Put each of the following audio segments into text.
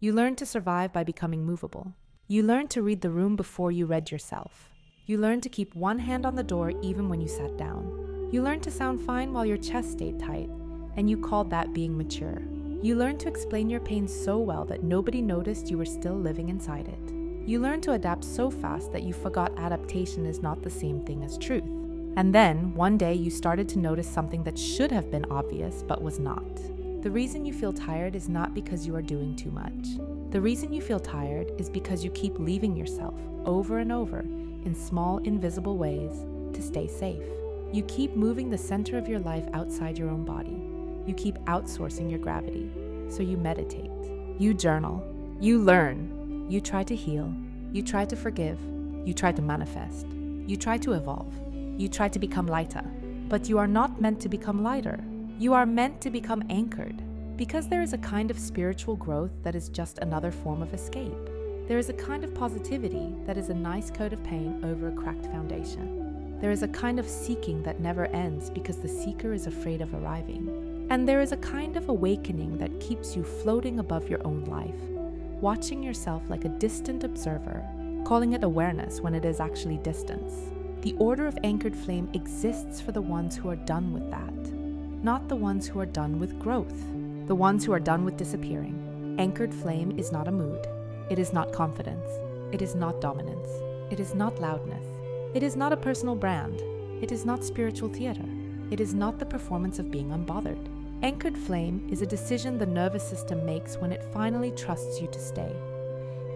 You learn to survive by becoming movable. You learn to read the room before you read yourself. You learn to keep one hand on the door even when you sat down. You learn to sound fine while your chest stayed tight, and you called that being mature. You learn to explain your pain so well that nobody noticed you were still living inside it. You learn to adapt so fast that you forgot adaptation is not the same thing as truth. And then, one day, you started to notice something that should have been obvious but was not. The reason you feel tired is not because you are doing too much. The reason you feel tired is because you keep leaving yourself over and over in small, invisible ways to stay safe. You keep moving the center of your life outside your own body. You keep outsourcing your gravity. So you meditate. You journal. You learn. You try to heal. You try to forgive. You try to manifest. You try to evolve. You try to become lighter. But you are not meant to become lighter. You are meant to become anchored, because there is a kind of spiritual growth that is just another form of escape. There is a kind of positivity that is a nice coat of paint over a cracked foundation. There is a kind of seeking that never ends because the seeker is afraid of arriving. And there is a kind of awakening that keeps you floating above your own life, watching yourself like a distant observer, calling it awareness when it is actually distance. The order of anchored flame exists for the ones who are done with that. Not the ones who are done with growth, the ones who are done with disappearing. Anchored flame is not a mood. It is not confidence. It is not dominance. It is not loudness. It is not a personal brand. It is not spiritual theater. It is not the performance of being unbothered. Anchored flame is a decision the nervous system makes when it finally trusts you to stay.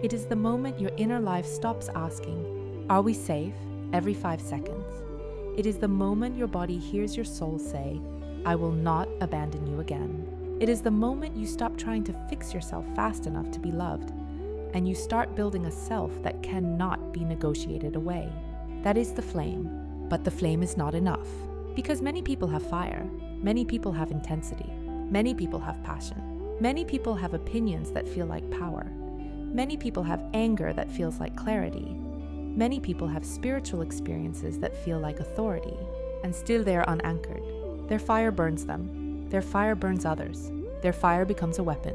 It is the moment your inner life stops asking, "Are we safe?" every 5 seconds. It is the moment your body hears your soul say, "I will not abandon you again." It is the moment you stop trying to fix yourself fast enough to be loved, and you start building a self that cannot be negotiated away. That is the flame, but the flame is not enough. Because many people have fire, many people have intensity, many people have passion, many people have opinions that feel like power, many people have anger that feels like clarity, many people have spiritual experiences that feel like authority, and still they are unanchored. Their fire burns them. Their fire burns others. Their fire becomes a weapon.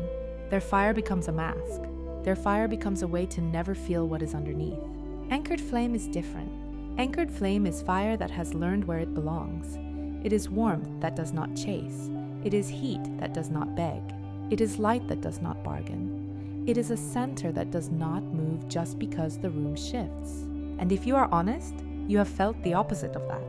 Their fire becomes a mask. Their fire becomes a way to never feel what is underneath. Anchored flame is different. Anchored flame is fire that has learned where it belongs. It is warmth that does not chase. It is heat that does not beg. It is light that does not bargain. It is a center that does not move just because the room shifts. And if you are honest, you have felt the opposite of that.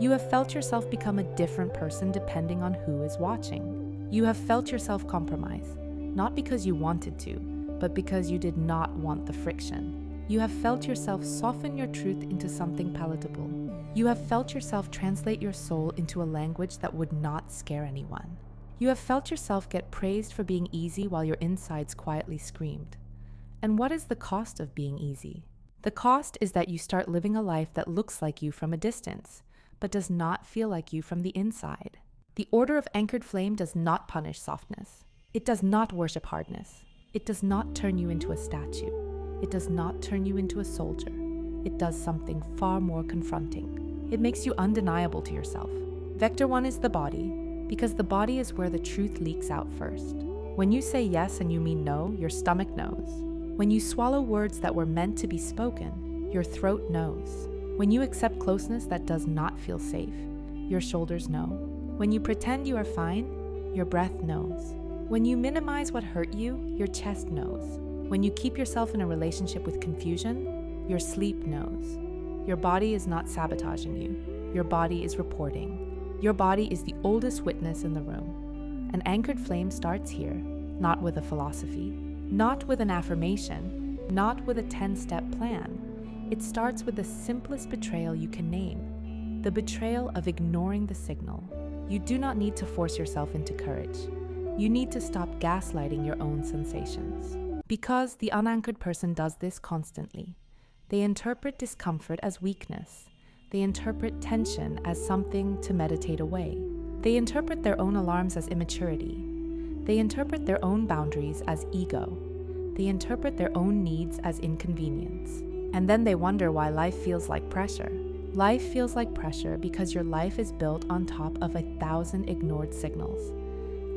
You have felt yourself become a different person depending on who is watching. You have felt yourself compromise, not because you wanted to, but because you did not want the friction. You have felt yourself soften your truth into something palatable. You have felt yourself translate your soul into a language that would not scare anyone. You have felt yourself get praised for being easy while your insides quietly screamed. And what is the cost of being easy? The cost is that you start living a life that looks like you from a distance, but does not feel like you from the inside. The order of anchored flame does not punish softness. It does not worship hardness. It does not turn you into a statue. It does not turn you into a soldier. It does something far more confronting. It makes you undeniable to yourself. Vector 1 is the body, because the body is where the truth leaks out first. When you say yes and you mean no, your stomach knows. When you swallow words that were meant to be spoken, your throat knows. When you accept closeness that does not feel safe, your shoulders know. When you pretend you are fine, your breath knows. When you minimize what hurt you, your chest knows. When you keep yourself in a relationship with confusion, your sleep knows. Your body is not sabotaging you. Your body is reporting. Your body is the oldest witness in the room. An anchored flame starts here, not with a philosophy, not with an affirmation, not with a 10-step plan. It starts with the simplest betrayal you can name, the betrayal of ignoring the signal. You do not need to force yourself into courage. You need to stop gaslighting your own sensations. Because the unanchored person does this constantly. They interpret discomfort as weakness. They interpret tension as something to meditate away. They interpret their own alarms as immaturity. They interpret their own boundaries as ego. They interpret their own needs as inconvenience. And then they wonder why life feels like pressure. Life feels like pressure because your life is built on top of 1,000 ignored signals.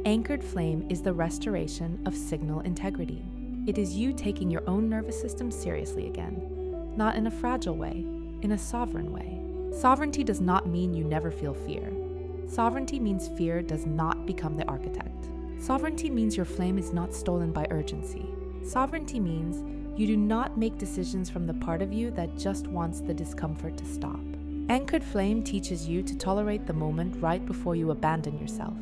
Anchored flame is the restoration of signal integrity. It is you taking your own nervous system seriously again, not in a fragile way, in a sovereign way. Sovereignty does not mean you never feel fear. Sovereignty means fear does not become the architect. Sovereignty means your flame is not stolen by urgency. Sovereignty means you do not make decisions from the part of you that just wants the discomfort to stop. Anchored flame teaches you to tolerate the moment right before you abandon yourself.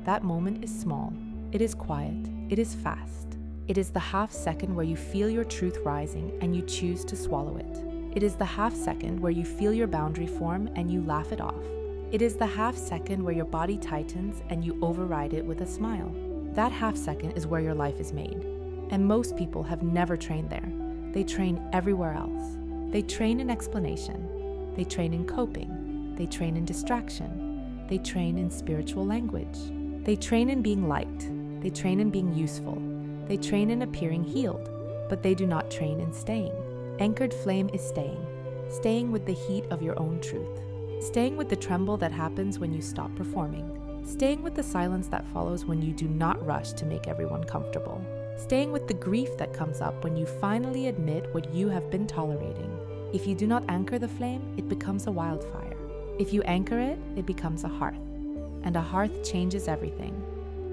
That moment is small, it is quiet, it is fast. It is the half second where you feel your truth rising and you choose to swallow it. It is the half second where you feel your boundary form and you laugh it off. It is the half second where your body tightens and you override it with a smile. That half second is where your life is made. And most people have never trained there. They train everywhere else. They train in explanation. They train in coping. They train in distraction. They train in spiritual language. They train in being liked. They train in being useful. They train in appearing healed, but they do not train in staying. Anchored flame is staying with the heat of your own truth, staying with the tremble that happens when you stop performing, staying with the silence that follows when you do not rush to make everyone comfortable, staying with the grief that comes up when you finally admit what you have been tolerating. If you do not anchor the flame, it becomes a wildfire. If you anchor it, it becomes a hearth. And a hearth changes everything.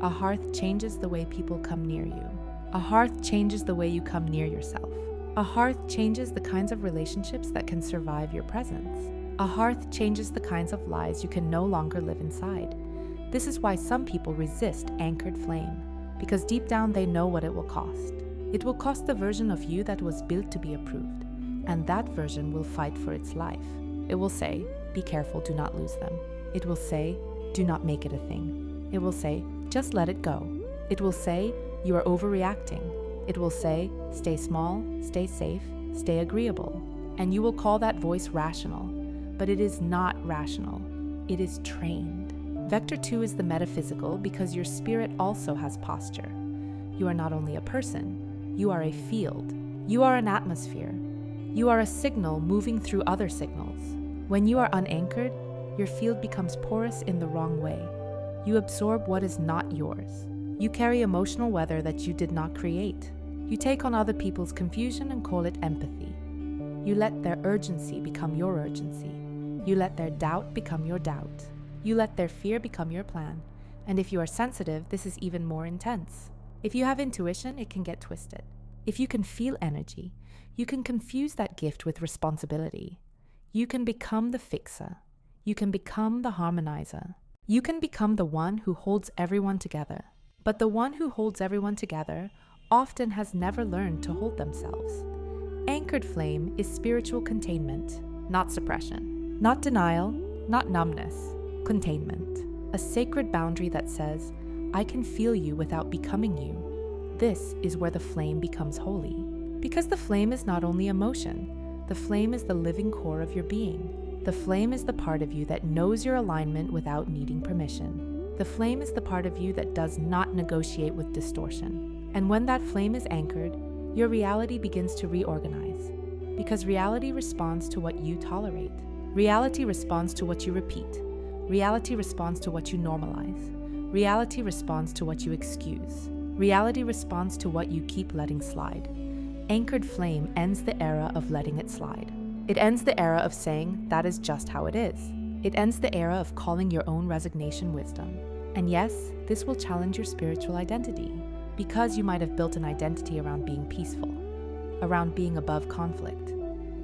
A hearth changes the way people come near you. A hearth changes the way you come near yourself. A hearth changes the kinds of relationships that can survive your presence. A hearth changes the kinds of lies you can no longer live inside. This is why some people resist anchored flame, because deep down they know what it will cost. It will cost the version of you that was built to be approved, and that version will fight for its life. It will say, be careful, do not lose them. It will say, do not make it a thing. It will say, just let it go. It will say, you are overreacting. It will say, stay small, stay safe, stay agreeable. And you will call that voice rational, but it is not rational. It is trained. Vector 2 is the metaphysical because your spirit also has posture. You are not only a person, you are a field. You are an atmosphere. You are a signal moving through other signals. When you are unanchored, your field becomes porous in the wrong way. You absorb what is not yours. You carry emotional weather that you did not create. You take on other people's confusion and call it empathy. You let their urgency become your urgency. You let their doubt become your doubt. You let their fear become your plan. And if you are sensitive, this is even more intense. If you have intuition, it can get twisted. If you can feel energy, you can confuse that gift with responsibility. You can become the fixer. You can become the harmonizer. You can become the one who holds everyone together. But the one who holds everyone together often has never learned to hold themselves. Anchored flame is spiritual containment, not suppression, not denial, not numbness, containment. A sacred boundary that says, I can feel you without becoming you. This is where the flame becomes holy. Because the flame is not only emotion, the flame is the living core of your being. The flame is the part of you that knows your alignment without needing permission. The flame is the part of you that does not negotiate with distortion. And when that flame is anchored, your reality begins to reorganize. Because reality responds to what you tolerate. Reality responds to what you repeat. Reality responds to what you normalize. Reality responds to what you excuse. Reality responds to what you keep letting slide. Anchored flame ends the era of letting it slide. It ends the era of saying, that is just how it is. It ends the era of calling your own resignation wisdom. And yes, this will challenge your spiritual identity, because you might have built an identity around being peaceful, around being above conflict,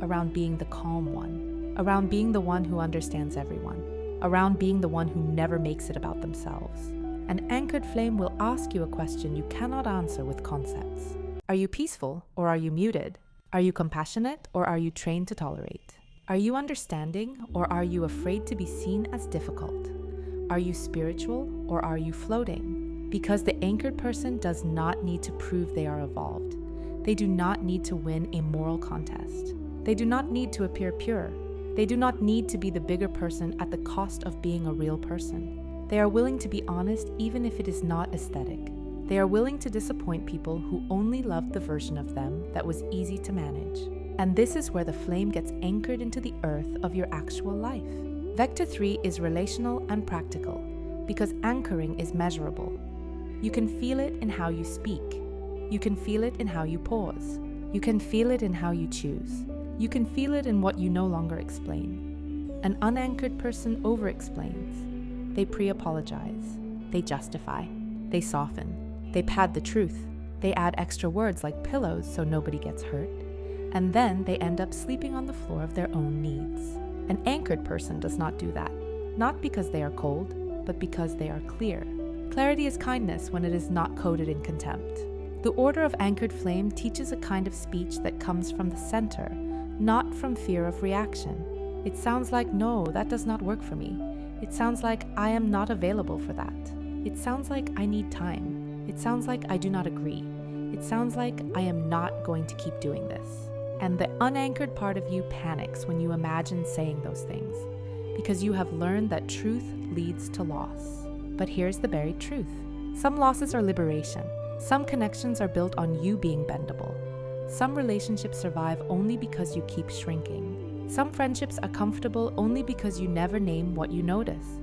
around being the calm one, around being the one who understands everyone, around being the one who never makes it about themselves. An anchored flame will ask you a question you cannot answer with concepts. Are you peaceful or are you muted? Are you compassionate or are you trained to tolerate? Are you understanding or are you afraid to be seen as difficult? Are you spiritual or are you floating? Because the anchored person does not need to prove they are evolved. They do not need to win a moral contest. They do not need to appear pure. They do not need to be the bigger person at the cost of being a real person. They are willing to be honest even if it is not aesthetic. They are willing to disappoint people who only loved the version of them that was easy to manage. And this is where the flame gets anchored into the earth of your actual life. Vector 3 is relational and practical because anchoring is measurable. You can feel it in how you speak. You can feel it in how you pause. You can feel it in how you choose. You can feel it in what you no longer explain. An unanchored person over-explains. They pre-apologize. They justify. They soften. They pad the truth. They add extra words like pillows so nobody gets hurt. And then they end up sleeping on the floor of their own needs. An anchored person does not do that. Not because they are cold, but because they are clear. Clarity is kindness when it is not coded in contempt. The order of anchored flame teaches a kind of speech that comes from the center, not from fear of reaction. It sounds like, no, that does not work for me. It sounds like, I am not available for that. It sounds like I need time. It sounds like I do not agree. It sounds like I am not going to keep doing this. And the unanchored part of you panics when you imagine saying those things, because you have learned that truth leads to loss. But here's the buried truth. Some losses are liberation. Some connections are built on you being bendable. Some relationships survive only because you keep shrinking. Some friendships are comfortable only because you never name what you notice.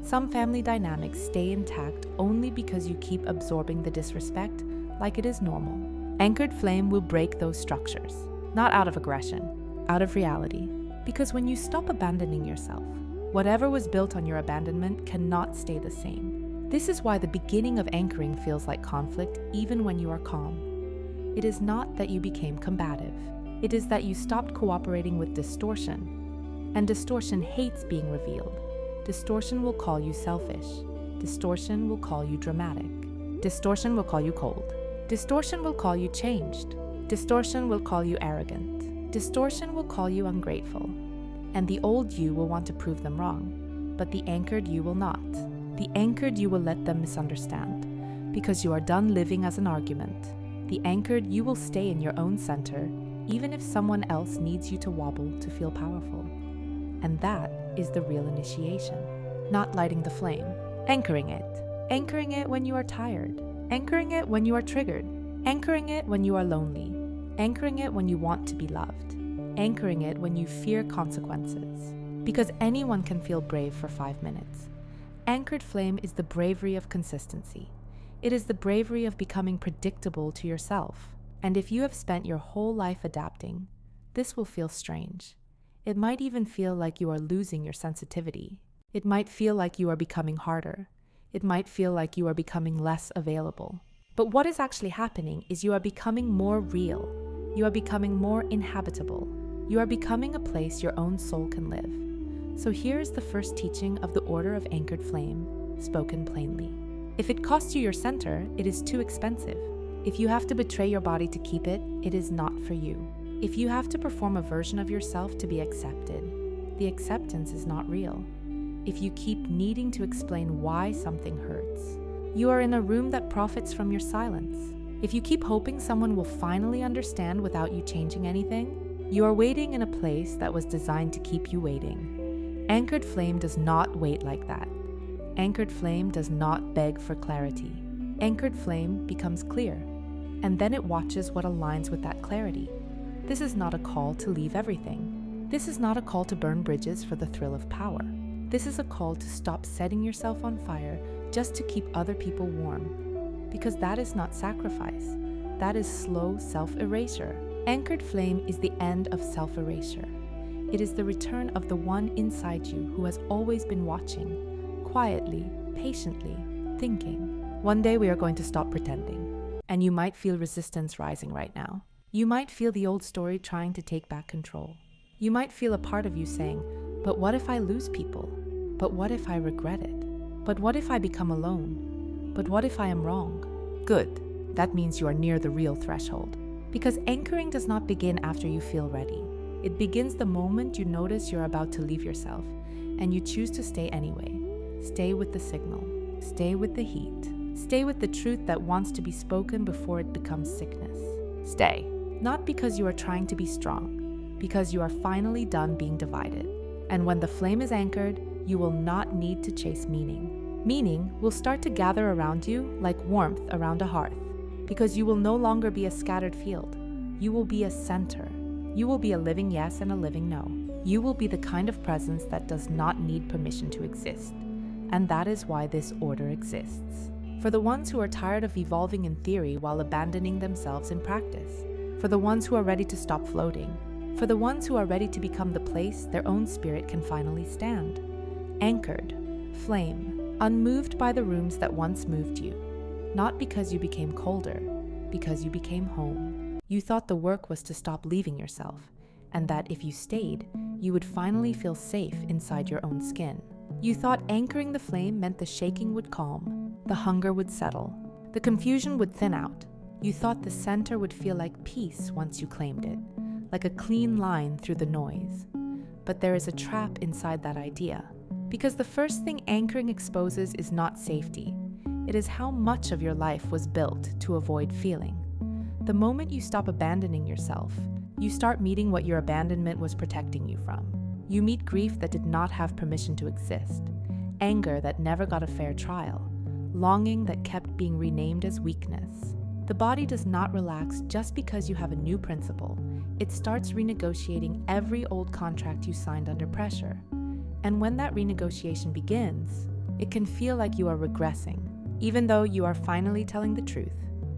Some family dynamics stay intact only because you keep absorbing the disrespect like it is normal. Anchored flame will break those structures, not out of aggression, out of reality. Because when you stop abandoning yourself, whatever was built on your abandonment cannot stay the same. This is why the beginning of anchoring feels like conflict even when you are calm. It is not that you became combative. It is that you stopped cooperating with distortion. And distortion hates being revealed. Distortion will call you selfish. Distortion will call you dramatic. Distortion will call you cold. Distortion will call you changed. Distortion will call you arrogant. Distortion will call you ungrateful. And the old you will want to prove them wrong, but the anchored you will not. The anchored you will let them misunderstand, because you are done living as an argument. The anchored you will stay in your own center, even if someone else needs you to wobble to feel powerful. And that is the real initiation. Not lighting the flame, anchoring it. Anchoring it when you are tired. Anchoring it when you are triggered. Anchoring it when you are lonely. Anchoring it when you want to be loved. Anchoring it when you fear consequences. Because anyone can feel brave for 5 minutes. Anchored flame is the bravery of consistency. It is the bravery of becoming predictable to yourself. And if you have spent your whole life adapting, this will feel strange. It might even feel like you are losing your sensitivity. It might feel like you are becoming harder. It might feel like you are becoming less available. But what is actually happening is you are becoming more real. You are becoming more inhabitable. You are becoming a place your own soul can live. So here is the first teaching of the order of anchored flame, spoken plainly. If it costs you your center, it is too expensive. If you have to betray your body to keep it, it is not for you. If you have to perform a version of yourself to be accepted, the acceptance is not real. If you keep needing to explain why something hurts, you are in a room that profits from your silence. If you keep hoping someone will finally understand without you changing anything, you are waiting in a place that was designed to keep you waiting. Anchored flame does not wait like that. Anchored flame does not beg for clarity. Anchored flame becomes clear, and then it watches what aligns with that clarity. This is not a call to leave everything. This is not a call to burn bridges for the thrill of power. This is a call to stop setting yourself on fire just to keep other people warm. Because that is not sacrifice. That is slow self-erasure. Anchored flame is the end of self-erasure. It is the return of the one inside you who has always been watching, quietly, patiently, thinking. One day we are going to stop pretending, and you might feel resistance rising right now. You might feel the old story trying to take back control. You might feel a part of you saying, but what if I lose people? But what if I regret it? But what if I become alone? But what if I am wrong? Good. That means you are near the real threshold. Because anchoring does not begin after you feel ready. It begins the moment you notice you're about to leave yourself, and you choose to stay anyway. Stay with the signal. Stay with the heat. Stay with the truth that wants to be spoken before it becomes sickness. Stay, not because you are trying to be strong, because you are finally done being divided. And when the flame is anchored, you will not need to chase meaning. Meaning will start to gather around you like warmth around a hearth, because you will no longer be a scattered field. You will be a center. You will be a living yes and a living no. You will be the kind of presence that does not need permission to exist. And that is why this order exists. For the ones who are tired of evolving in theory while abandoning themselves in practice. For the ones who are ready to stop floating. For the ones who are ready to become the place their own spirit can finally stand. Anchored, flame, unmoved by the rooms that once moved you. Not because you became colder, because you became home. You thought the work was to stop leaving yourself, and that if you stayed, you would finally feel safe inside your own skin. You thought anchoring the flame meant the shaking would calm, the hunger would settle, the confusion would thin out. You thought the center would feel like peace once you claimed it, like a clean line through the noise. But there is a trap inside that idea, because the first thing anchoring exposes is not safety. It is how much of your life was built to avoid feeling. The moment you stop abandoning yourself, you start meeting what your abandonment was protecting you from. You meet grief that did not have permission to exist, anger that never got a fair trial, longing that kept being renamed as weakness. The body does not relax just because you have a new principle. It starts renegotiating every old contract you signed under pressure. And when that renegotiation begins, it can feel like you are regressing, even though you are finally telling the truth.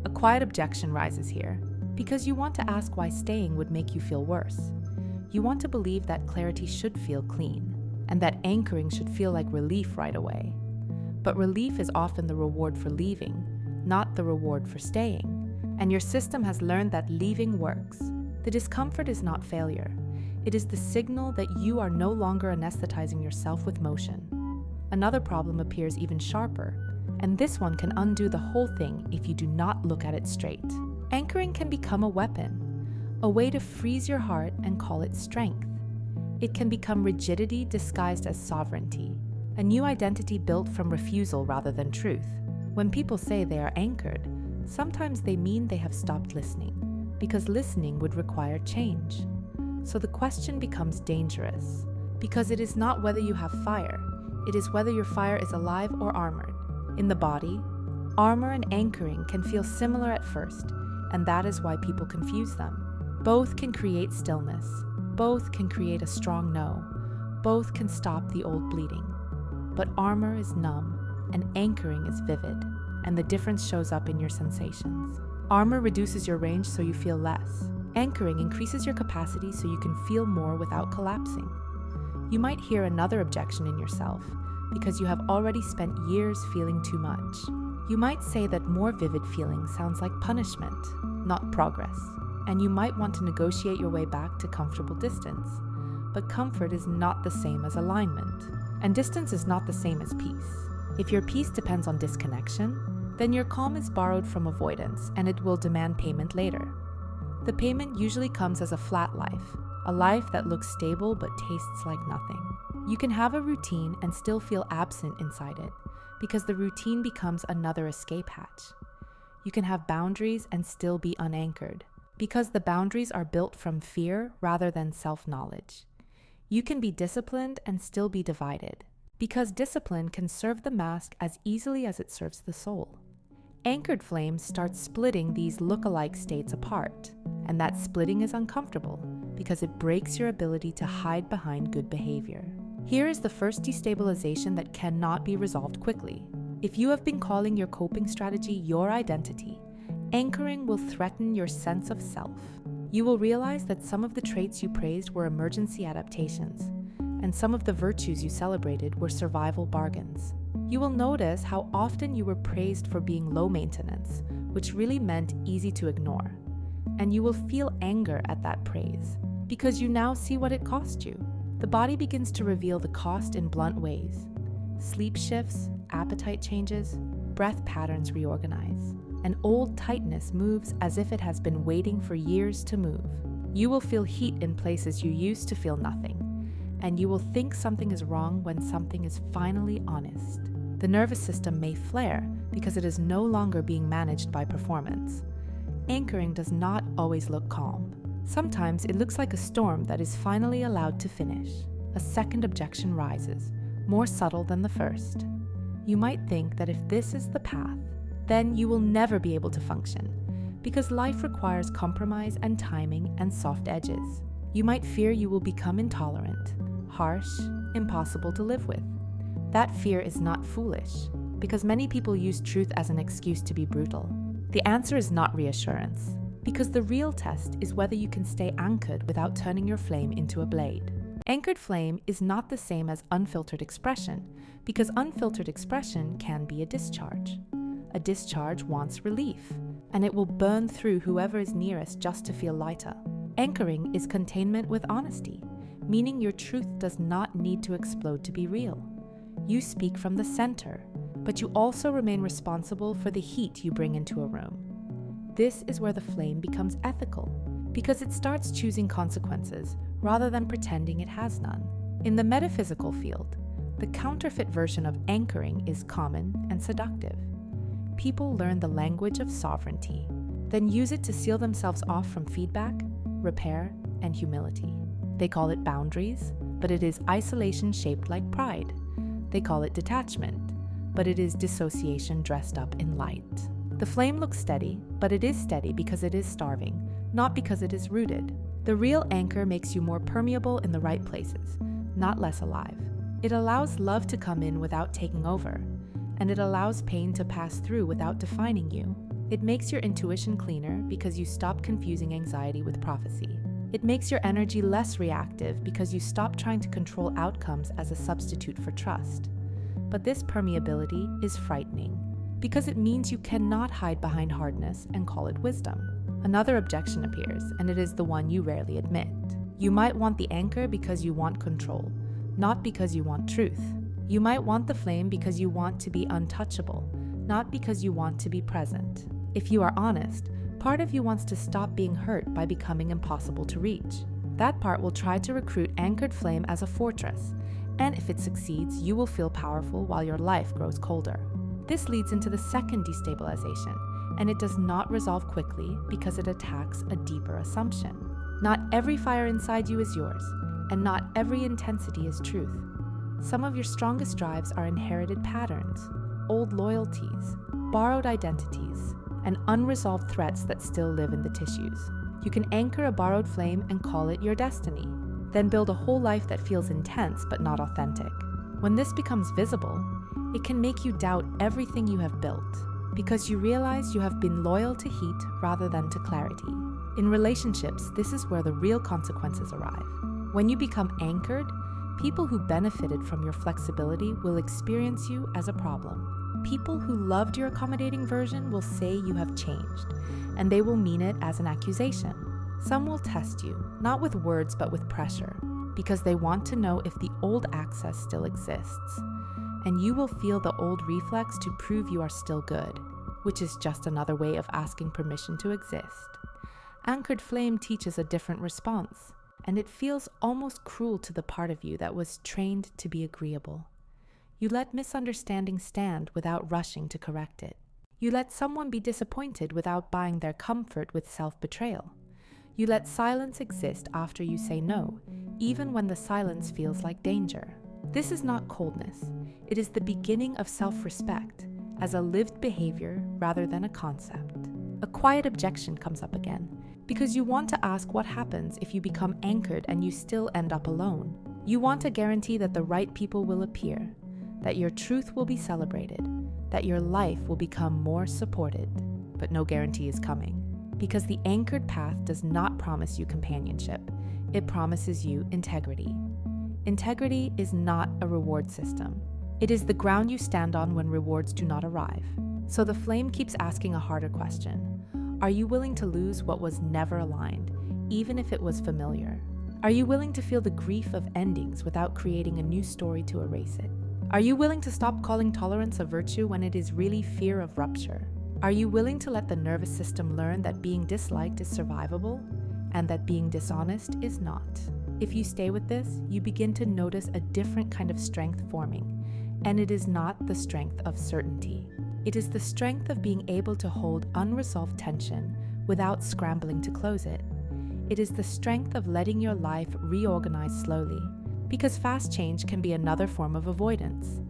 A quiet objection rises here, because you want to ask why staying would make you feel worse. You want to believe that clarity should feel clean, and that anchoring should feel like relief right away. But relief is often the reward for leaving, not the reward for staying. And your system has learned that leaving works. The discomfort is not failure. It is the signal that you are no longer anesthetizing yourself with motion. Another problem appears even sharper, and this one can undo the whole thing if you do not look at it straight. Anchoring can become a weapon, a way to freeze your heart and call it strength. It can become rigidity disguised as sovereignty, a new identity built from refusal rather than truth. When people say they are anchored, sometimes they mean they have stopped listening, because listening would require change. So the question becomes dangerous, because it is not whether you have fire, it is whether your fire is alive or armored. In the body, armor and anchoring can feel similar at first, and that is why people confuse them. Both can create stillness. Both can create a strong no. Both can stop the old bleeding. But armor is numb, and anchoring is vivid, and the difference shows up in your sensations. Armor reduces your range so you feel less. Anchoring increases your capacity so you can feel more without collapsing. You might hear another objection in yourself, because you have already spent years feeling too much. You might say that more vivid feeling sounds like punishment, not progress, and you might want to negotiate your way back to comfortable distance. But comfort is not the same as alignment, and distance is not the same as peace. If your peace depends on disconnection, then your calm is borrowed from avoidance, and it will demand payment later. The payment usually comes as a flat life, a life that looks stable but tastes like nothing. You can have a routine and still feel absent inside it, because the routine becomes another escape hatch. You can have boundaries and still be unanchored, because the boundaries are built from fear rather than self-knowledge. You can be disciplined and still be divided, because discipline can serve the mask as easily as it serves the soul. Anchored flames start splitting these look-alike states apart, and that splitting is uncomfortable because it breaks your ability to hide behind good behavior. Here is the first destabilization that cannot be resolved quickly. If you have been calling your coping strategy your identity, anchoring will threaten your sense of self. You will realize that some of the traits you praised were emergency adaptations, and some of the virtues you celebrated were survival bargains. You will notice how often you were praised for being low maintenance, which really meant easy to ignore. And you will feel anger at that praise, because you now see what it cost you. The body begins to reveal the cost in blunt ways. Sleep shifts, appetite changes, breath patterns reorganize. An old tightness moves as if it has been waiting for years to move. You will feel heat in places you used to feel nothing, and you will think something is wrong when something is finally honest. The nervous system may flare because it is no longer being managed by performance. Anchoring does not always look calm. Sometimes it looks like a storm that is finally allowed to finish. A second objection rises, more subtle than the first. You might think that if this is the path, then you will never be able to function, because life requires compromise and timing and soft edges. You might fear you will become intolerant, harsh, impossible to live with. That fear is not foolish, because many people use truth as an excuse to be brutal. The answer is not reassurance, because the real test is whether you can stay anchored without turning your flame into a blade. Anchored flame is not the same as unfiltered expression, because unfiltered expression can be a discharge. A discharge wants relief, and it will burn through whoever is nearest just to feel lighter. Anchoring is containment with honesty, meaning your truth does not need to explode to be real. You speak from the center, but you also remain responsible for the heat you bring into a room. This is where the flame becomes ethical, because it starts choosing consequences rather than pretending it has none. In the metaphysical field, the counterfeit version of anchoring is common and seductive. People learn the language of sovereignty, then use it to seal themselves off from feedback, repair, and humility. They call it boundaries, but it is isolation shaped like pride. They call it detachment, but it is dissociation dressed up in light. The flame looks steady, but it is steady because it is starving, not because it is rooted. The real anchor makes you more permeable in the right places, not less alive. It allows love to come in without taking over, and it allows pain to pass through without defining you. It makes your intuition cleaner because you stop confusing anxiety with prophecy. It makes your energy less reactive because you stop trying to control outcomes as a substitute for trust. But this permeability is frightening because it means you cannot hide behind hardness and call it wisdom. Another objection appears, and it is the one you rarely admit. You might want the anchor because you want control, not because you want truth. You might want the flame because you want to be untouchable, not because you want to be present. If you are honest, part of you wants to stop being hurt by becoming impossible to reach. That part will try to recruit anchored flame as a fortress, and if it succeeds, you will feel powerful while your life grows colder. This leads into the second destabilization, and it does not resolve quickly because it attacks a deeper assumption. Not every fire inside you is yours, and not every intensity is truth. Some of your strongest drives are inherited patterns, old loyalties, borrowed identities, and unresolved threats that still live in the tissues. You can anchor a borrowed flame and call it your destiny, then build a whole life that feels intense but not authentic. When this becomes visible, it can make you doubt everything you have built, because you realize you have been loyal to heat rather than to clarity. In relationships, this is where the real consequences arrive. When you become anchored, people who benefited from your flexibility will experience you as a problem. People who loved your accommodating version will say you have changed, and they will mean it as an accusation. Some will test you, not with words but with pressure, because they want to know if the old access still exists. And you will feel the old reflex to prove you are still good, which is just another way of asking permission to exist. Anchored flame teaches a different response, and it feels almost cruel to the part of you that was trained to be agreeable. You let misunderstanding stand without rushing to correct it. You let someone be disappointed without buying their comfort with self-betrayal. You let silence exist after you say no, even when the silence feels like danger. This is not coldness. It is the beginning of self-respect as a lived behavior rather than a concept. A quiet objection comes up again, because you want to ask what happens if you become anchored and you still end up alone. You want a guarantee that the right people will appear, that your truth will be celebrated, that your life will become more supported. But no guarantee is coming, because the anchored path does not promise you companionship. It promises you integrity. Integrity is not a reward system. It is the ground you stand on when rewards do not arrive. So the flame keeps asking a harder question. Are you willing to lose what was never aligned, even if it was familiar? Are you willing to feel the grief of endings without creating a new story to erase it? Are you willing to stop calling tolerance a virtue when it is really fear of rupture? Are you willing to let the nervous system learn that being disliked is survivable and that being dishonest is not? If you stay with this, you begin to notice a different kind of strength forming, And it is not the strength of certainty. It is the strength of being able to hold unresolved tension without scrambling to close it. It is the strength of letting your life reorganize slowly, because fast change can be another form of avoidance.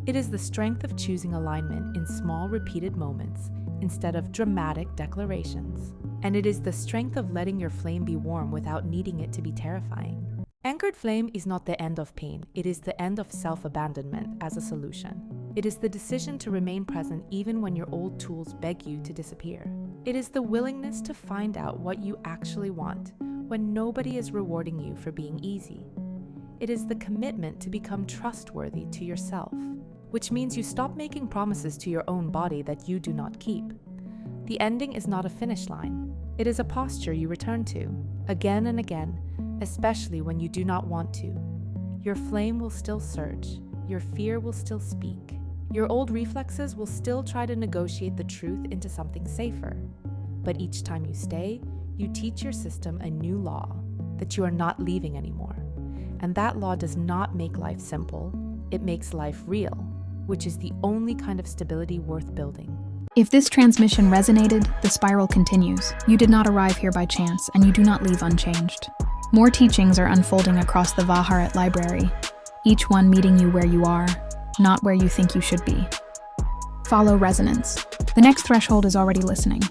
It is the strength of choosing alignment in small, repeated moments instead of dramatic declarations. And it is the strength of letting your flame be warm without needing it to be terrifying. Anchored flame is not the end of pain, it is the end of self-abandonment as a solution. It is the decision to remain present even when your old tools beg you to disappear. It is the willingness to find out what you actually want when nobody is rewarding you for being easy. It is the commitment to become trustworthy to yourself, which means you stop making promises to your own body that you do not keep. The ending is not a finish line. It is a posture you return to, again and again, especially when you do not want to. Your flame will still surge, your fear will still speak. Your old reflexes will still try to negotiate the truth into something safer. But each time you stay, you teach your system a new law, that you are not leaving anymore. And that law does not make life simple, it makes life real, which is the only kind of stability worth building. If this transmission resonated, the spiral continues. You did not arrive here by chance, and you do not leave unchanged. More teachings are unfolding across the Vaharat library, each one meeting you where you are, not where you think you should be. Follow resonance. The next threshold is already listening.